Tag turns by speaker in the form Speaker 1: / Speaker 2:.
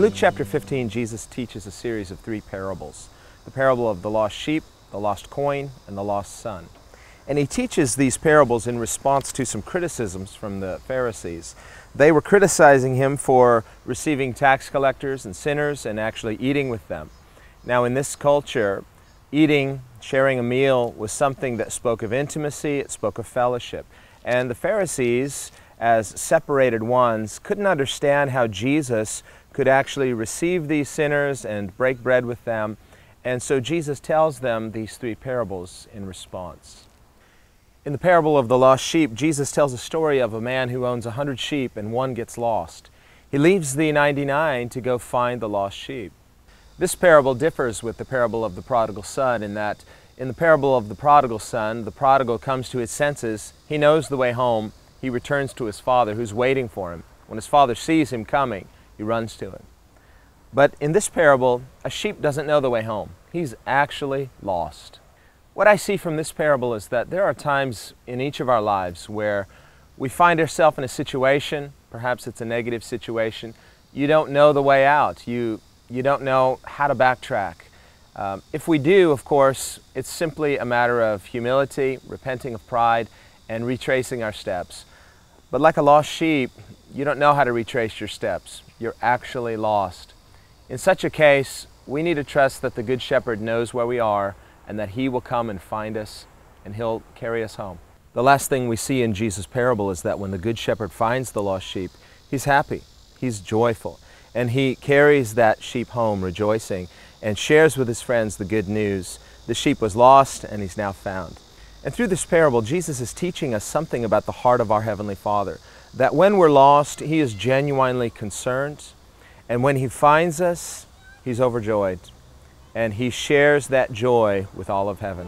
Speaker 1: In Luke chapter 15, Jesus teaches a series of 3 parables. The parable of the lost sheep, the lost coin, and the lost son. And he teaches these parables in response to some criticisms from the Pharisees. They were criticizing him for receiving tax collectors and sinners and actually eating with them. Now in this culture, eating, sharing a meal was something that spoke of intimacy, it spoke of fellowship. And the Pharisees, as separated ones, couldn't understand how Jesus could actually receive these sinners and break bread with them. And so Jesus tells them these 3 parables in response. In the parable of the lost sheep, Jesus tells a story of a man who owns 100 sheep and one gets lost. He leaves the 99 to go find the lost sheep. This parable differs with the parable of the prodigal son in that in the parable of the prodigal son, the prodigal comes to his senses, he knows the way home, he returns to his father who's waiting for him. When his father sees him coming, he runs to him. But in this parable, a sheep doesn't know the way home. He's actually lost. What I see from this parable is that there are times in each of our lives where we find ourselves in a situation, perhaps it's a negative situation, you don't know the way out, you don't know how to backtrack. If we do, of course, it's simply a matter of humility, repenting of pride, and retracing our steps. But like a lost sheep, you don't know how to retrace your steps. You're actually lost. In such a case, we need to trust that the Good Shepherd knows where we are and that He will come and find us and He'll carry us home. The last thing we see in Jesus' parable is that when the Good Shepherd finds the lost sheep, He's happy, He's joyful, and He carries that sheep home rejoicing and shares with His friends the good news. The sheep was lost and he's now found. And through this parable, Jesus is teaching us something about the heart of our Heavenly Father, that when we're lost, He is genuinely concerned, and when He finds us, He's overjoyed, and He shares that joy with all of heaven.